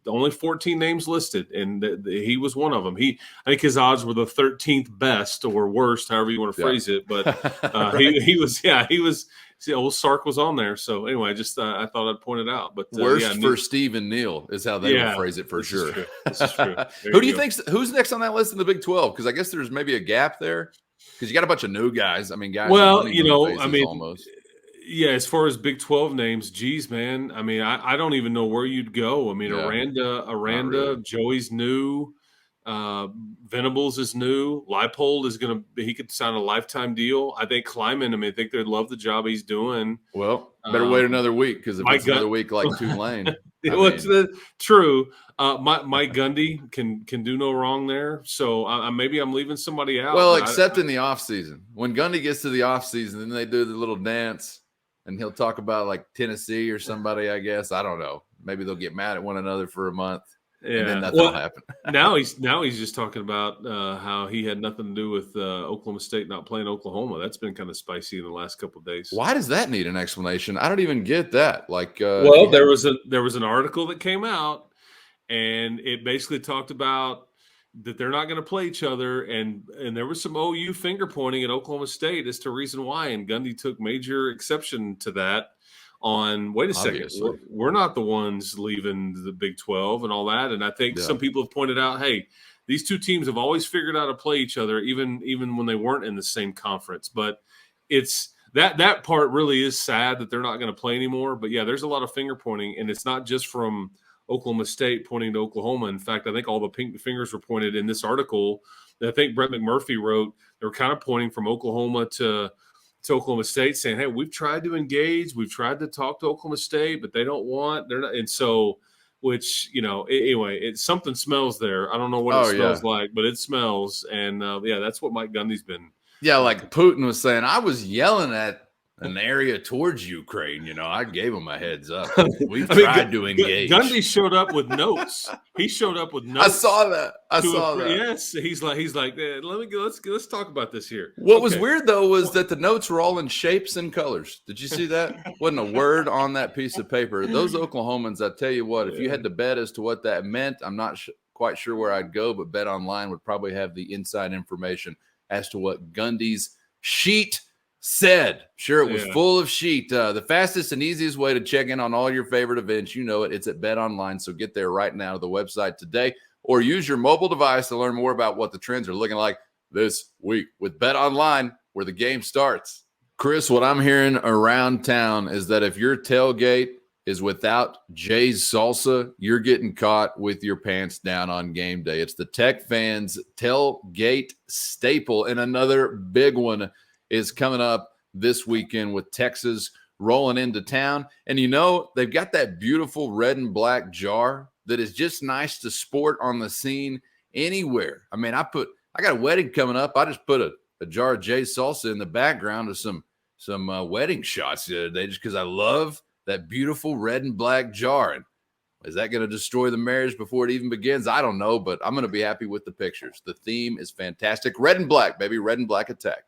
only 14 names listed, and he was one of them. I think his odds were the 13th best or worst, however you want to phrase it. But he was. See, old Sark was on there. So anyway, I just I thought I'd point it out. But worst for Steve and Neil is how they would phrase it for sure. This is true. Who do you think? Who's next on that list in the Big 12? Because I guess there's maybe a gap there because you got a bunch of new guys. I mean, guys. Well, almost. Yeah, as far as Big 12 names, geez, man. I mean, I don't even know where you'd go. I mean, Yeah, Aranda, really. Joey's new. Venables is new. Leipold is he could sign a lifetime deal. I think Kleiman, I mean, I think they'd love the job he's doing. Well, better wait another week, because if Mike it's another week like Tulane, true. Mike Gundy can do no wrong there. So maybe I'm leaving somebody out. well, except in the offseason. When Gundy gets to the offseason, then they do the little dance, and he'll talk about like Tennessee or somebody, I guess. I don't know. Maybe they'll get mad at one another for a month, and then nothing will happen. now he's just talking about how he had nothing to do with Oklahoma State not playing Oklahoma. That's been kind of spicy in the last couple of days. Why does that need an explanation? I don't even get that. Like, well, there was an article that came out, and it basically talked about that they're not going to play each other, and there was some OU finger pointing at Oklahoma State as to reason why, and Gundy took major exception to that. Wait a second, we're not the ones leaving the Big 12 and all that. And I think some people have pointed out, hey, these two teams have always figured out how to play each other, even when they weren't in the same conference. But it's that part really is sad that they're not going to play anymore. But yeah, there's a lot of finger pointing, and it's not just from Oklahoma State pointing to Oklahoma. In fact, I think all the pink fingers were pointed in this article that I think Brett McMurphy wrote. They were kind of pointing from Oklahoma to Oklahoma State, saying, hey, we've tried to engage, we've tried to talk to Oklahoma State, but they're not. And so, which, anyway, something smells there. I don't know what it smells like, but it smells. And that's what Mike Gundy's been. Yeah, like Putin was saying, I was yelling at an area towards Ukraine. I gave him a heads up. We tried to engage. Gundy showed up with notes. He showed up with notes. I saw that. Yes, he's like, let's talk about this here. What was weird though was that the notes were all in shapes and colors. Did you see that? Wasn't a word on that piece of paper. Those Oklahomans, I tell you what, if you had to bet as to what that meant, I'm not quite sure where I'd go, but BetOnline would probably have the inside information as to what Gundy's sheet said. Sure, it was full of sheet. The fastest and easiest way to check in on all your favorite events, it's at BetOnline. So get there right now to the website today, or use your mobile device to learn more about what the trends are looking like this week with BetOnline, where the game starts. Chris, what I'm hearing around town is that if your tailgate is without Jay's salsa, you're getting caught with your pants down on game day. It's the Tech fans' tailgate staple, and another big one is coming up this weekend with Texas rolling into town. And they've got that beautiful red and black jar that is just nice to sport on the scene anywhere. I mean, I got a wedding coming up. I just put a jar of Jay's salsa in the background of some wedding shots the other day, just because I love that beautiful red and black jar. And is that going to destroy the marriage before it even begins? I don't know, but I'm going to be happy with the pictures. The theme is fantastic. Red and black, baby. Red and black attack.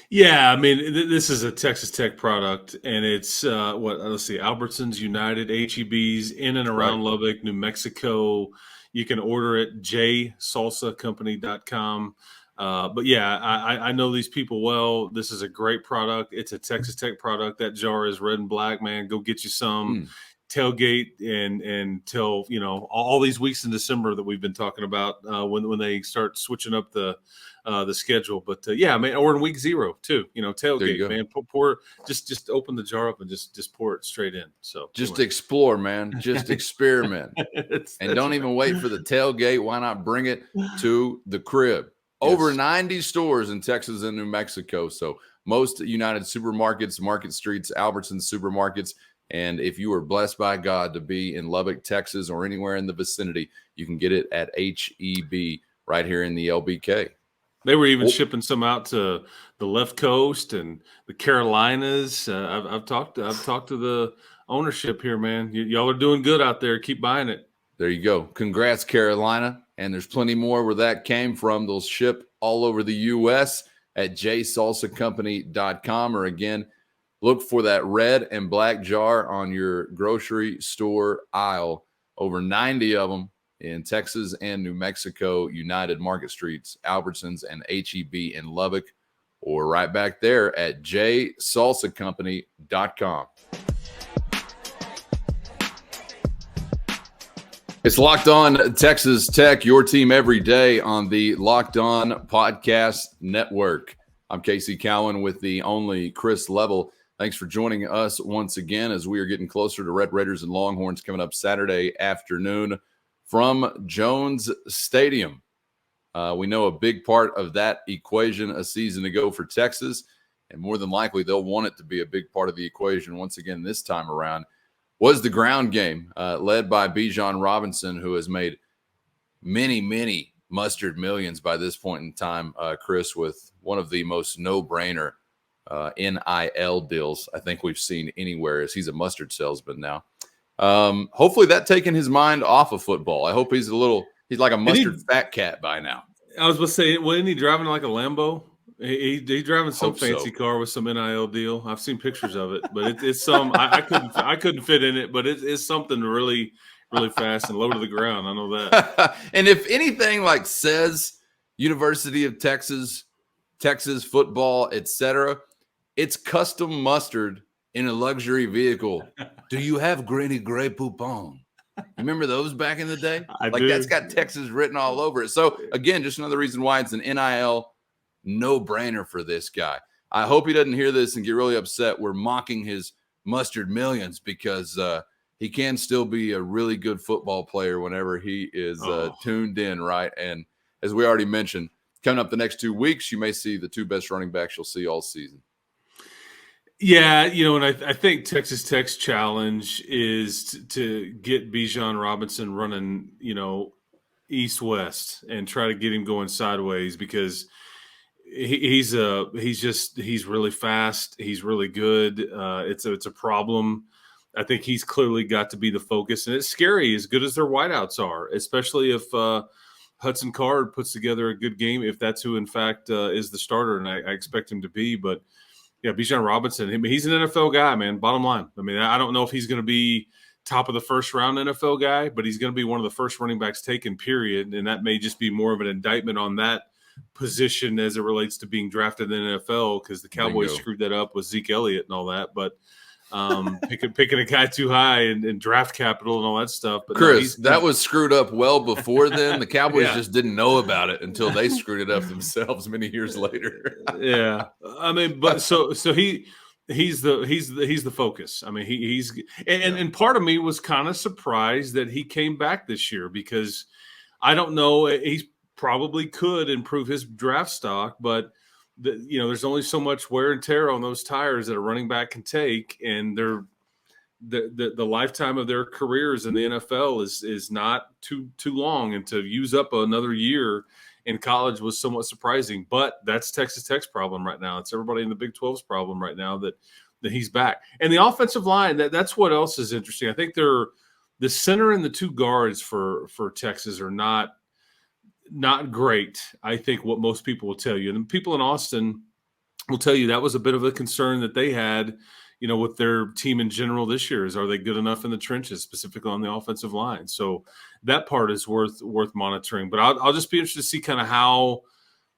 Yeah, I mean, this is a Texas Tech product, and it's let's see, Albertsons, United, HEBs in and around Lubbock, New Mexico. You can order it, jsalsacompany.com. But yeah, I know these people well. This is a great product. It's a Texas Tech product. That jar is red and black, man. Go get you some. Tailgate and till all these weeks in December that we've been talking about when they start switching up the schedule. But yeah, man, or in week 0 too. Tailgate, man. Pour just open the jar up and just pour it straight in. So just explore, man. Just experiment, and don't even wait for the tailgate. Why not bring it to the crib? Over 90 stores in Texas and New Mexico. So most United supermarkets, Market Streets, Albertsons supermarkets. And if you are blessed by God to be in Lubbock, Texas, or anywhere in the vicinity, you can get it at HEB right here in the LBK. They were even shipping some out to the left coast and the Carolinas. I've talked to the ownership here, man. Y'all are doing good out there. Keep buying it. There you go. Congrats, Carolina. And there's plenty more where that came from. They'll ship all over the U.S. at jsalsacompany.com, or again, look for that red and black jar on your grocery store aisle. Over 90 of them in Texas and New Mexico, United, Market Streets, Albertsons, and HEB in Lubbock, or right back there at jsalsacompany.com. It's Locked On Texas Tech, your team every day on the Locked On Podcast Network. I'm Casey Cowan with the only Chris Level. Thanks for joining us once again as we are getting closer to Red Raiders and Longhorns coming up Saturday afternoon from Jones Stadium. We know a big part of that equation a season ago for Texas, and more than likely they'll want it to be a big part of the equation once again this time around, was the ground game led by Bijan Robinson, who has made many mustard millions by this point in time, Chris, with one of the most no-brainer NIL deals I think we've seen anywhere, as he's a mustard salesman now. Hopefully that taken his mind off of football. I hope he's like a mustard fat cat by now. I was going to say, wasn't he driving like a Lambo? He driving some fancy car with some NIL deal. I've seen pictures of it, but it's some I couldn't fit in it, but it's something really fast and low to the ground. I know that. And if anything like says University of Texas football, etc., it's custom mustard in a luxury vehicle. Do you have Granny Grey Poupon? Remember those back in the day? I do. That's got Texas written all over it. So again, just another reason why it's an NIL no-brainer for this guy. I hope he doesn't hear this and get really upset. We're mocking his mustard millions because he can still be a really good football player whenever he is tuned in, right? And as we already mentioned, coming up the next 2 weeks, you may see the two best running backs you'll see all season. Yeah, and I think Texas Tech's challenge is to get Bijan Robinson running, east-west and try to get him going sideways, because he's really fast. He's really good. It's a problem. I think he's clearly got to be the focus, and it's scary as good as their wideouts are, especially if Hudson Card puts together a good game, if that's who in fact is the starter, and I expect him to be. But yeah, Bijan Robinson, he's an NFL guy, man. Bottom line. I mean, I don't know if he's going to be top of the first round NFL guy, but he's going to be one of the first running backs taken, period. And that may just be more of an indictment on that position as it relates to being drafted in the NFL, because the Cowboys screwed that up with Zeke Elliott and all that. But picking a guy too high and draft capital and all that stuff. But Chris, that was screwed up well before then. The Cowboys just didn't know about it until they screwed it up themselves many years later. Yeah, I mean, but so he's the focus. I mean, he's and part of me was kind of surprised that he came back this year, because I don't know, he probably could improve his draft stock, but there's only so much wear and tear on those tires that a running back can take, and the lifetime of their careers in the NFL is not too long, and to use up another year in college was somewhat surprising. But that's Texas Tech's problem right now. It's everybody in the Big 12's problem right now that he's back. And the offensive line, that's what else is interesting. I think the center and the two guards for Texas are not great. I think what most people will tell you, and people in Austin will tell you, that was a bit of a concern that they had, with their team in general this year, is are they good enough in the trenches, specifically on the offensive line? So that part is worth monitoring. But I'll just be interested to see kind of how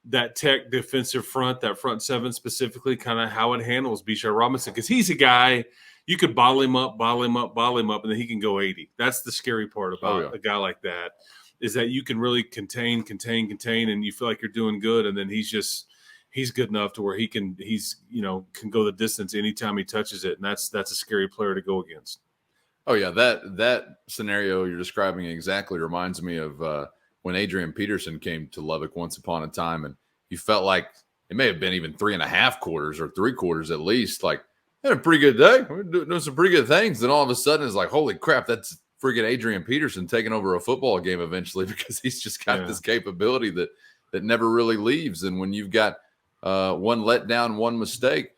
that Tech defensive front, that front seven specifically, kind of how it handles Bijan Robinson, because he's a guy you could bottle him up, and then he can go 80. That's the scary part about a guy like that, is that you can really contain, and you feel like you're doing good, and then he's good enough to where he can go the distance anytime he touches it, and that's a scary player to go against. Oh yeah, that scenario you're describing exactly reminds me of when Adrian Peterson came to Lubbock once upon a time, and you felt like it may have been even 3.5 quarters or 3 quarters at least, like, had a pretty good day, we're doing some pretty good things, then all of a sudden it's like, holy crap, that's friggin' Adrian Peterson taking over a football game eventually, because he's just got this capability that never really leaves. And when you've got one letdown, one mistake,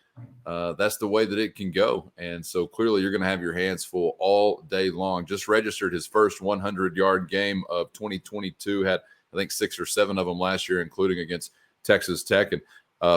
that's the way that it can go. And so clearly you're going to have your hands full all day long. Just registered his first 100-yard game of 2022. Had, I think, 6 or 7 of them last year, including against Texas Tech. And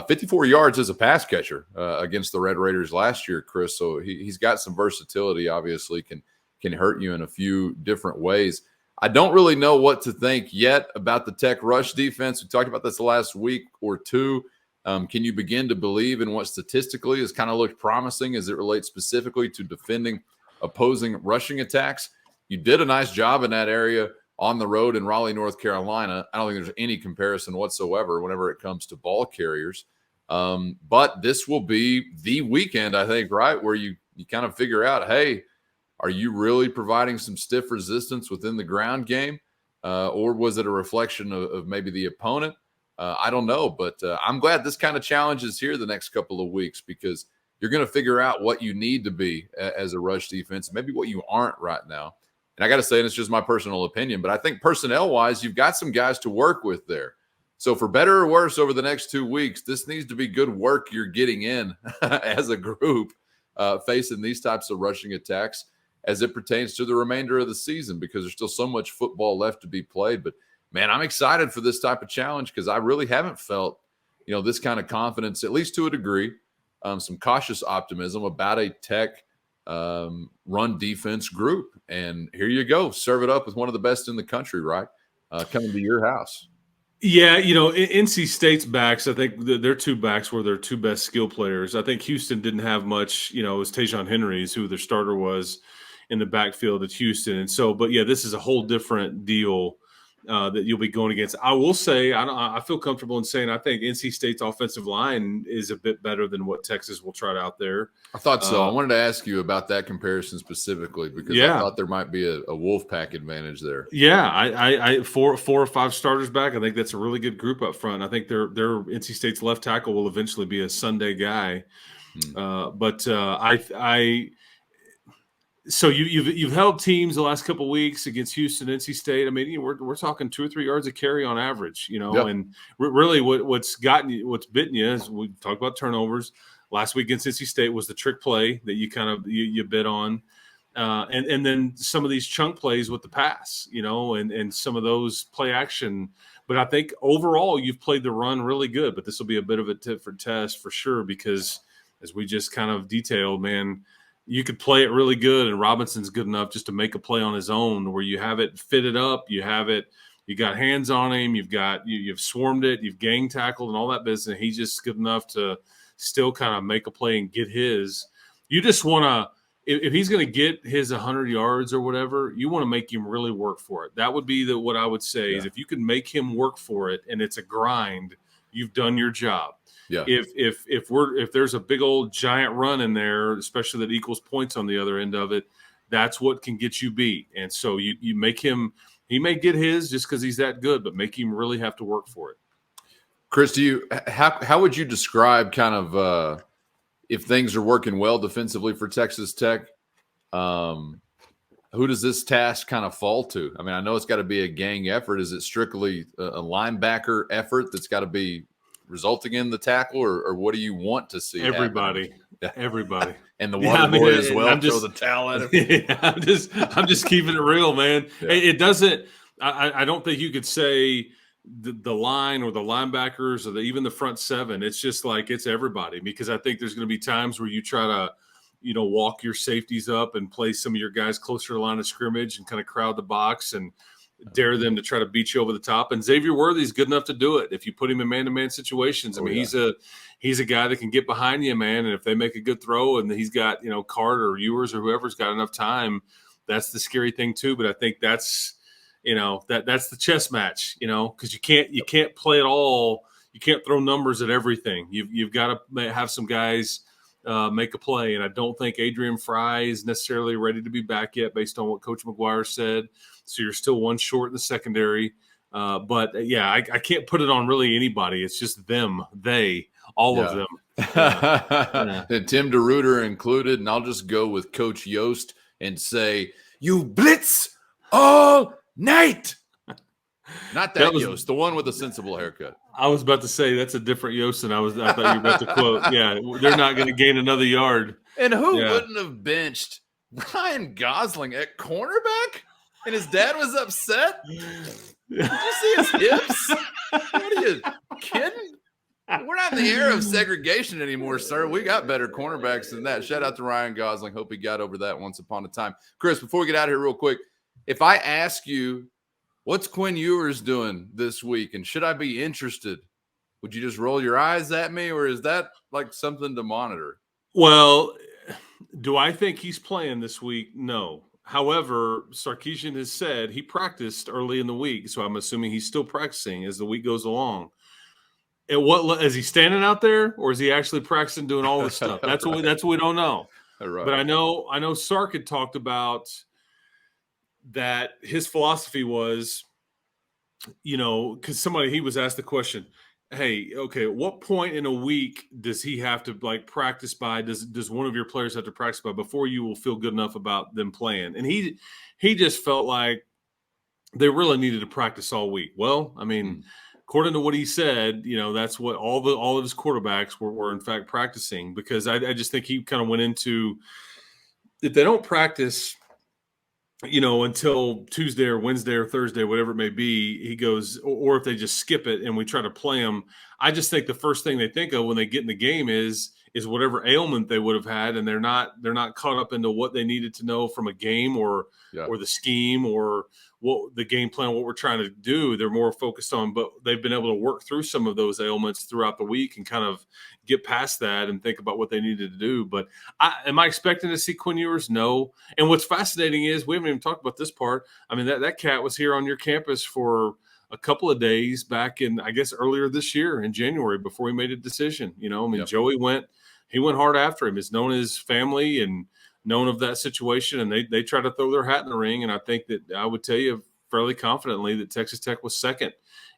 54 yards as a pass catcher against the Red Raiders last year, Chris. So he's got some versatility, obviously, can hurt you in a few different ways. I don't really know what to think yet about the Tech rush defense. We talked about this the last week or two. Can you begin to believe in what statistically has kind of looked promising as it relates specifically to defending opposing rushing attacks? You did a nice job in that area on the road in Raleigh, North Carolina. I don't think there's any comparison whatsoever whenever it comes to ball carriers. But this will be the weekend, I think, right, where you kind of figure out, hey, are you really providing some stiff resistance within the ground game? Or was it a reflection of maybe the opponent? I don't know, but I'm glad this kind of challenge is here the next couple of weeks, because you're going to figure out what you need to be as a rush defense, maybe what you aren't right now. And I got to say, and it's just my personal opinion, but I think personnel-wise, you've got some guys to work with there. So for better or worse, over the next 2 weeks, this needs to be good work you're getting in as a group facing these types of rushing attacks as it pertains to the remainder of the season, because there's still so much football left to be played. But, man, I'm excited for this type of challenge, because I really haven't felt, this kind of confidence, at least to a degree, some cautious optimism about a Tech run defense group. And here you go. Serve it up with one of the best in the country, right? Coming to your house. Yeah, NC State's backs, I think their two backs were their two best skill players. I think Houston didn't have much, it was Tajon Henry's who their starter was in the backfield at Houston. And so, but yeah, this is a whole different deal that you'll be going against. I will say, I feel comfortable in saying I think NC State's offensive line is a bit better than what Texas will trot out there. I thought so. I wanted to ask you about that comparison specifically, because I thought there might be a Wolfpack advantage there. Yeah, I 4 or 5 starters back. I think that's a really good group up front. I think their NC State's left tackle will eventually be a Sunday guy. So you've held teams the last couple of weeks against Houston, NC State. I mean, we're talking 2 or 3 yards a carry on average, and really what's bitten you is we talked about turnovers. Last week against NC State was the trick play that you kind of you bid on, and then some of these chunk plays with the pass, and some of those play action. But I think overall you've played the run really good. But this will be a bit of a tit for test for sure, because as we just kind of detailed, man, you could play it really good, and Robinson's good enough just to make a play on his own where you have it fitted up, you got hands on him, you've swarmed it, you've gang tackled and all that business. He's just good enough to still kind of make a play and get his. You just want to, if he's going to get his 100 yards or whatever, you want to make him really work for it. That would be what I would say is if you can make him work for it and it's a grind, you've done your job. Yeah. If there's a big old giant run in there, especially that equals points on the other end of it, that's what can get you beat. And so you make him, he may get his just because he's that good, but make him really have to work for it. Chris, how would you describe kind of if things are working well defensively for Texas Tech? Who does this task kind of fall to? I mean, I know it's got to be a gang effort. Is it strictly a linebacker effort that's got to be resulting in the tackle, or what do you want to see? Everybody. And the water boy as well. Throw the towel at him. I'm just keeping it real, man. Yeah. It doesn't. I don't think you could say the line or the linebackers or even the front seven. It's just like it's everybody, because I think there's going to be times where you try to, walk your safeties up and play some of your guys closer to the line of scrimmage and kind of crowd the box and dare them to try to beat you over the top. And Xavier Worthy's good enough to do it if you put him in man-to-man situations. I mean, he's a guy that can get behind you, man. And if they make a good throw and he's got, Carter or Ewers or whoever's got enough time, that's the scary thing too. But I think that's, that's the chess match, because you can't play it all. You can't throw numbers at everything. You've got to have some guys make a play. And I don't think Adrian Fry is necessarily ready to be back yet based on what Coach McGuire said. So you're still one short in the secondary. But yeah, I can't put it on really anybody. It's just them, all of them. And Tim DeRuyter included. And I'll just go with Coach Yost and say, you blitz all night. Not that Yost, the one with a sensible haircut. I was about to say that's a different Yost, and I thought you were about to quote. Yeah, they're not going to gain another yard. And who wouldn't have benched Ryan Gosling at cornerback? And his dad was upset? Did you see his hips? What are you kidding? We're not in the era of segregation anymore, sir. We got better cornerbacks than that. Shout out to Ryan Gosling. Hope he got over that once upon a time. Chris, before we get out of here real quick, if I ask you, what's Quinn Ewers doing this week, and should I be interested, would you just roll your eyes at me, or is that like something to monitor? Well, do I think he's playing this week? No. However, Sarkisian has said he practiced early in the week, so I'm assuming he's still practicing as the week goes along. Is he standing out there, or is he actually practicing doing all this stuff? That's Right. what we don't know. Right. But I know Sark had talked about that. His philosophy was, because he was asked the question, hey, okay, at what point in a week does he have to practice by? Does one of your players have to practice by before you will feel good enough about them playing? And he just felt like they really needed to practice all week. Well, I mean, according to what he said, that's what all of his quarterbacks were in fact practicing, because I just think he kind of went into, if they don't practice, until Tuesday or Wednesday or Thursday, whatever it may be, he goes, or if they just skip it and we try to play them, I just think the first thing they think of when they get in the game is whatever ailment they would have had, and they're not caught up into what they needed to know from a game or the scheme or what the game plan, what we're trying to do. They're more focused on, but they've been able to work through some of those ailments throughout the week and kind of get past that and think about what they needed to do. But am I expecting to see Quinn Ewers? No. And what's fascinating is we haven't even talked about this part. I mean, that cat was here on your campus for a couple of days back in, I guess, earlier this year in January before he made a decision. Joey went hard after him. He's known his family and known of that situation, and they try to throw their hat in the ring. And I think that I would tell you fairly confidently that Texas Tech was second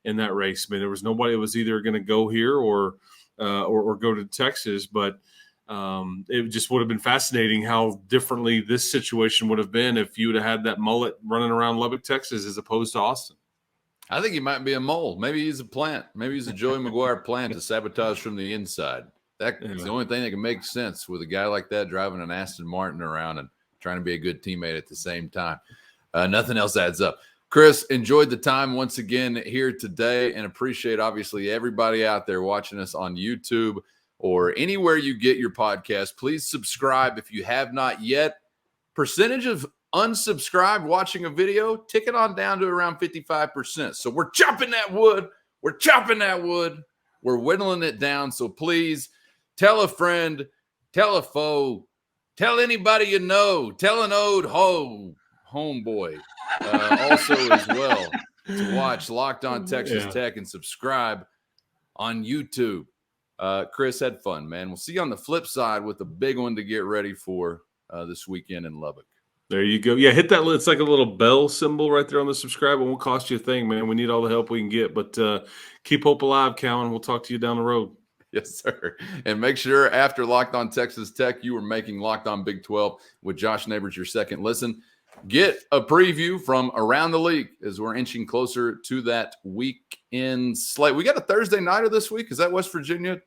in that race. I mean, there was nobody that was either going to go here or go to Texas, but it just would have been fascinating how differently this situation would have been if you would have had that mullet running around Lubbock, Texas, as opposed to Austin. I think he might be a mole. Maybe he's a plant. Maybe he's a Joey McGuire plant to sabotage from the inside. That's the only thing that can make sense with a guy like that driving an Aston Martin around and trying to be a good teammate at the same time. Nothing else adds up. Chris, enjoyed the time once again here today, and appreciate, obviously, everybody out there watching us on YouTube or anywhere you get your podcast. Please subscribe if you have not yet. Percentage of unsubscribed watching a video, ticking on down to around 55%. So we're chopping that wood. We're whittling it down. So please tell a friend, tell a foe, tell anybody you know, tell an old homeboy also as well to watch Locked On Texas Tech and subscribe on YouTube. Chris, had fun, man. We'll see you on the flip side with a big one to get ready for this weekend in Lubbock. There you go. Yeah, hit that. It's like a little bell symbol right there on the subscribe. It won't cost you a thing, man. We need all the help we can get. But keep hope alive, Callan. We'll talk to you down the road. Yes, sir. And make sure after Locked On Texas Tech, you are making Locked On Big 12 with Josh Neighbors your second listen. Get a preview from around the league as we're inching closer to that weekend slate. We got a Thursday nighter this week. Is that West Virginia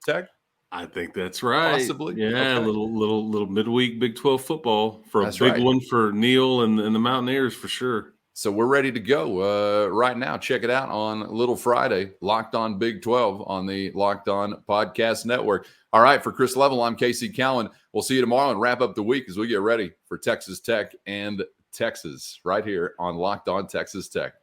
Tech? I think that's right. Possibly. Yeah, okay. a little midweek Big 12 football for that's a big right. one for Neil and the Mountaineers for sure. So we're ready to go right now. Check it out on Little Friday, Locked On Big 12 on the Locked On Podcast Network. All right, for Chris Level, I'm Casey Callan. We'll see you tomorrow and wrap up the week as we get ready for Texas Tech and Texas right here on Locked On Texas Tech.